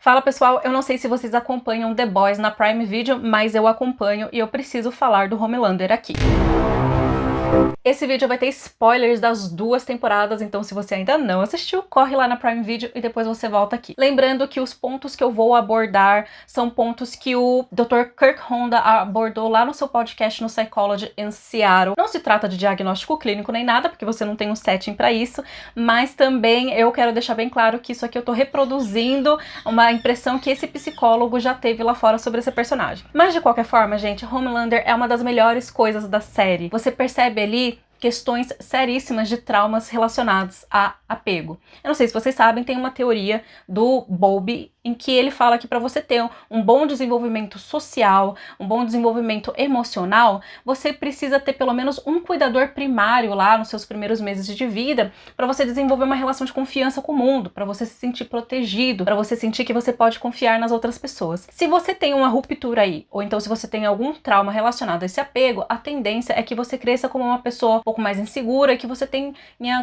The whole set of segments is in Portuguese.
Fala pessoal, eu não sei se vocês acompanham The Boys na Prime Video, mas eu acompanho e eu preciso falar do Homelander aqui. Esse vídeo vai ter spoilers das 2 temporadas, então se você ainda não assistiu, corre lá na Prime Video e depois você volta aqui. Lembrando que os pontos que eu vou abordar são pontos que o Dr. Kirk Honda abordou lá no seu podcast no Psychology in Seattle. Não se trata de diagnóstico clínico nem nada, porque você não tem um setting pra isso, mas também eu quero deixar bem claro que isso aqui eu tô reproduzindo uma impressão que esse psicólogo já teve lá fora sobre esse personagem. Mas de qualquer forma, gente, Homelander é uma das melhores coisas da série. Você percebe ali questões seríssimas de traumas relacionados a apego. Eu não sei se vocês sabem, tem uma teoria do Bowlby em que ele fala que para você ter um bom desenvolvimento social, um bom desenvolvimento emocional, você precisa ter pelo menos um cuidador primário lá nos seus primeiros meses de vida, para você desenvolver uma relação de confiança com o mundo, para você se sentir protegido, para você sentir que você pode confiar nas outras pessoas. Se você tem uma ruptura aí, ou então se você tem algum trauma relacionado a esse apego, a tendência é que você cresça como uma pessoa um pouco mais insegura, que você tenha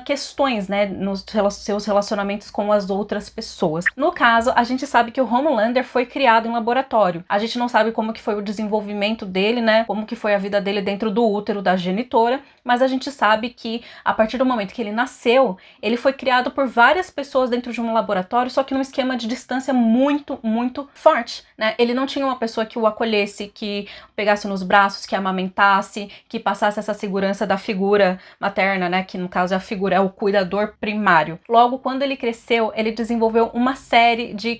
questões, né, nos seus relacionamentos com as outras pessoas. No caso, a gente sabe que o Homelander foi criado em laboratório. A gente não sabe como que foi o desenvolvimento dele, né, como que foi a vida dele dentro do útero da genitora, mas a gente sabe que a partir do momento que ele nasceu, ele foi criado por várias pessoas dentro de um laboratório, só que num esquema de distância muito, muito forte, né? Ele não tinha uma pessoa que o acolhesse, que pegasse nos braços, que amamentasse, que passasse essa segurança da figura materna, né, que no caso a figura é o cuidador primário. Logo, quando ele cresceu, ele desenvolveu uma série de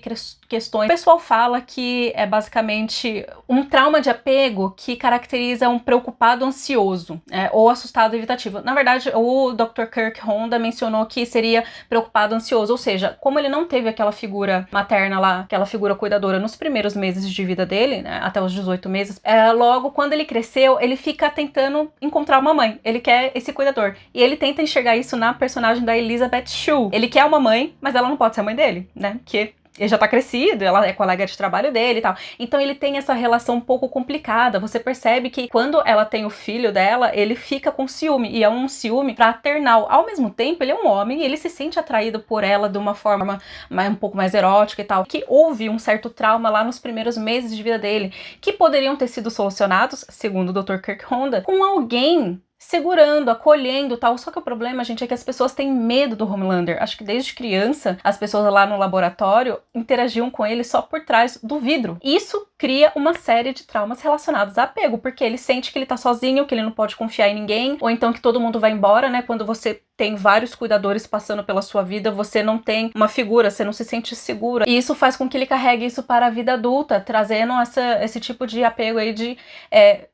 questões. O pessoal fala que é basicamente um trauma de apego que caracteriza um preocupado ansioso, ou assustado evitativo. Na verdade, o Dr. Kirk Honda mencionou que seria preocupado ansioso, ou seja, como ele não teve aquela figura materna lá, aquela figura cuidadora nos primeiros meses de vida dele, né, até os 18 meses, logo, quando ele cresceu, ele fica tentando encontrar uma mãe. Ele quer esse cuidador. E ele tenta enxergar isso na personagem da Elizabeth Shue. Ele quer uma mãe, mas ela não pode ser a mãe dele, né? Porque ele já tá crescido, ela é colega de trabalho dele e tal. Então ele tem essa relação um pouco complicada. Você percebe que quando ela tem o filho dela, ele fica com ciúme. E é um ciúme fraternal. Ao mesmo tempo, ele é um homem e ele se sente atraído por ela de uma forma um pouco mais erótica e tal. Que houve um certo trauma lá nos primeiros meses de vida dele, que poderiam ter sido solucionados, segundo o Dr. Kirk Honda, com alguém segurando, acolhendo e tal. Só que o problema, gente, é que as pessoas têm medo do Homelander. Acho que desde criança, as pessoas lá no laboratório interagiam com ele só por trás do vidro. Isso cria uma série de traumas relacionados a apego, porque ele sente que ele tá sozinho, que ele não pode confiar em ninguém, ou então que todo mundo vai embora, né? Quando você tem vários cuidadores passando pela sua vida, você não tem uma figura, você não se sente segura. E isso faz com que ele carregue isso para a vida adulta, trazendo esse tipo de apego aí de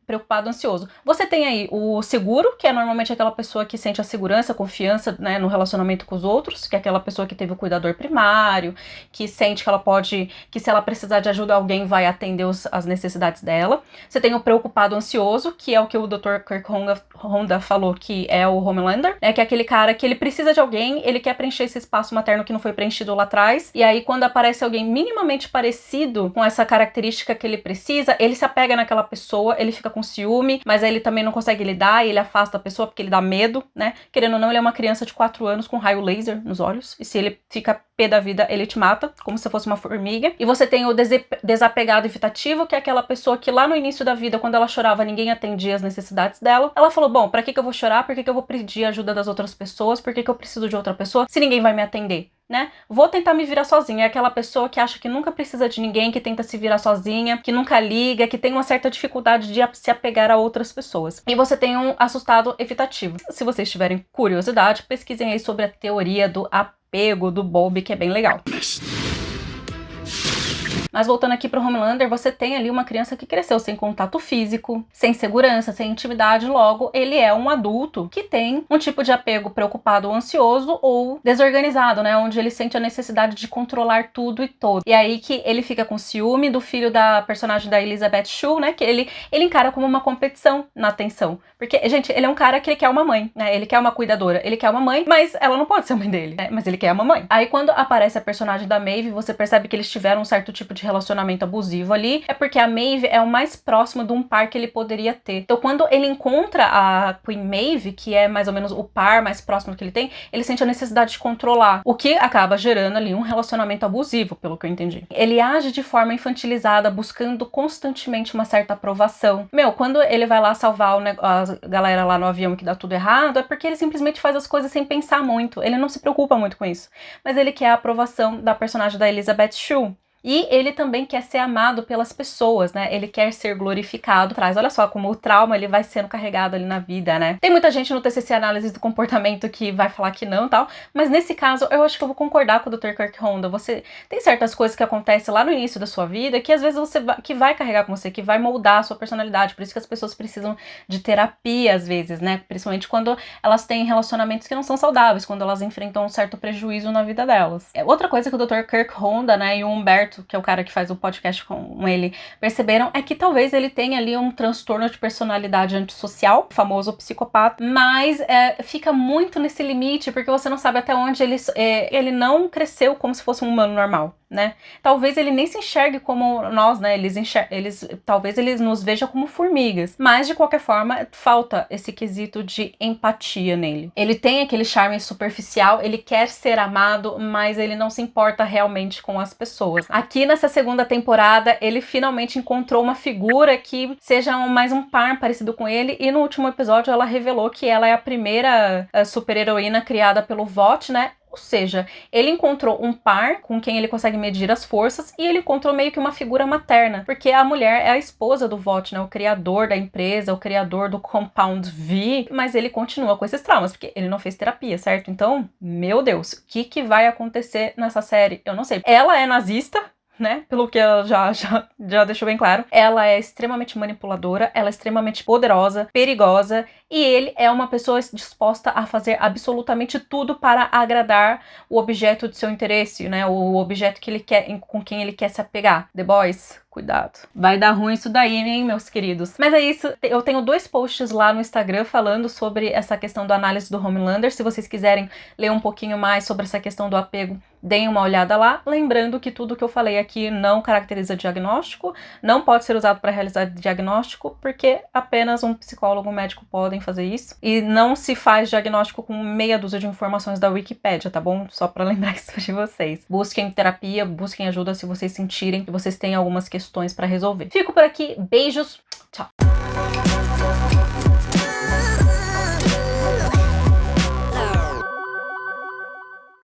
preocupado, ansioso. Você tem aí o seguro, que é normalmente aquela pessoa que sente a segurança, a confiança, né, no relacionamento com os outros, que é aquela pessoa que teve o cuidador primário, que sente que ela pode, que se ela precisar de ajuda, alguém vai atender as necessidades dela. Você tem o preocupado ansioso, que é o que o Dr. Kirk Honda falou que é o Homelander, né, que é aquele cara que ele precisa de alguém, ele quer preencher esse espaço materno que não foi preenchido lá atrás, e aí quando aparece alguém minimamente parecido com essa característica que ele precisa, ele se apega naquela pessoa, ele fica com ciúme, mas aí ele também não consegue lidar e ele afasta a pessoa porque ele dá medo, né? Querendo ou não, ele é uma criança de 4 anos com raio laser nos olhos, e se ele fica pé da vida, ele te mata, como se fosse uma formiga. E você tem o desapegado evitativo, que é aquela pessoa que lá no início da vida, quando ela chorava, ninguém atendia as necessidades dela. Ela falou, bom, pra que eu vou chorar? Por que eu vou pedir ajuda das outras pessoas? Por que eu preciso de outra pessoa se ninguém vai me atender? Né? Vou tentar me virar sozinha. É aquela pessoa que acha que nunca precisa de ninguém, que tenta se virar sozinha, que nunca liga, que tem uma certa dificuldade de se apegar a outras pessoas. E você tem um assustado evitativo. Se vocês tiverem curiosidade, pesquisem aí sobre a teoria do apego do Bowlby, que é bem legal. Mas voltando aqui pro Homelander, você tem ali uma criança que cresceu sem contato físico, sem segurança, sem intimidade, logo ele é um adulto que tem um tipo de apego preocupado ou ansioso ou desorganizado, né, onde ele sente a necessidade de controlar tudo e todo. E aí que ele fica com ciúme do filho da personagem da Elizabeth Shue, né, que ele encara como uma competição na atenção. Porque, gente, ele é um cara que ele quer uma mãe, né, ele quer uma cuidadora, ele quer uma mãe, mas ela não pode ser a mãe dele, né, mas ele quer uma mãe. Aí quando aparece a personagem da Maeve, você percebe que eles tiveram um certo tipo de relacionamento abusivo ali, é porque a Maeve é o mais próximo de um par que ele poderia ter. Então, quando ele encontra a Queen Maeve, que é mais ou menos o par mais próximo que ele tem, ele sente a necessidade de controlar, o que acaba gerando ali um relacionamento abusivo, pelo que eu entendi. Ele age de forma infantilizada, buscando constantemente uma certa aprovação. Quando ele vai lá salvar a galera lá no avião que dá tudo errado, é porque ele simplesmente faz as coisas sem pensar muito. Ele não se preocupa muito com isso. Mas ele quer a aprovação da personagem da Elizabeth Shue. E ele também quer ser amado pelas pessoas, né? Ele quer ser glorificado. Olha só como o trauma ele vai sendo carregado ali na vida, né? Tem muita gente no TCC Análise do Comportamento que vai falar que não e tal, mas nesse caso eu acho que eu vou concordar com o Dr. Kirk Honda. Você tem certas coisas que acontecem lá no início da sua vida que às vezes que vai carregar com você, que vai moldar a sua personalidade. Por isso que as pessoas precisam de terapia às vezes, né? Principalmente quando elas têm relacionamentos que não são saudáveis, quando elas enfrentam um certo prejuízo na vida delas. Outra coisa que o Dr. Kirk Honda, né, e o Humberto, que é o cara que faz o podcast com ele, perceberam é que talvez ele tenha ali um transtorno de personalidade antissocial, o famoso psicopata, mas fica muito nesse limite, porque você não sabe até onde ele não cresceu como se fosse um humano normal, né? Talvez ele nem se enxergue como nós, né? Talvez eles nos vejam como formigas, mas de qualquer forma falta esse quesito de empatia nele. Ele tem aquele charme superficial, ele quer ser amado, mas ele não se importa realmente com as pessoas. Aqui nessa segunda temporada, ele finalmente encontrou uma figura que seja mais um par parecido com ele, e no último episódio ela revelou que ela é a primeira super-heroína criada pelo Vought, né? Ou seja, ele encontrou um par com quem ele consegue medir as forças e ele encontrou meio que uma figura materna, porque a mulher é a esposa do Vought, né? O criador da empresa, o criador do Compound V, mas ele continua com esses traumas, porque ele não fez terapia, certo? Então, meu Deus, o que vai acontecer nessa série? Eu não sei. Ela é nazista, né? Pelo que ela já deixou bem claro. Ela é extremamente manipuladora, ela é extremamente poderosa, perigosa, e ele é uma pessoa disposta a fazer absolutamente tudo para agradar o objeto de seu interesse, né? O objeto que ele quer, com quem ele quer se apegar. The Boys, cuidado. Vai dar ruim isso daí, hein, meus queridos? Mas é isso, eu tenho 2 posts lá no Instagram falando sobre essa questão do análise do Homelander. Se vocês quiserem ler um pouquinho mais sobre essa questão do apego, deem uma olhada lá. Lembrando que tudo que eu falei aqui não caracteriza diagnóstico, não pode ser usado para realizar diagnóstico, porque apenas um psicólogo, um médico podem fazer isso. E não se faz diagnóstico com meia dúzia de informações da Wikipédia, tá bom? Só para lembrar isso de vocês. Busquem terapia, busquem ajuda se vocês sentirem que vocês têm algumas questões para resolver. Fico por aqui, beijos, tchau!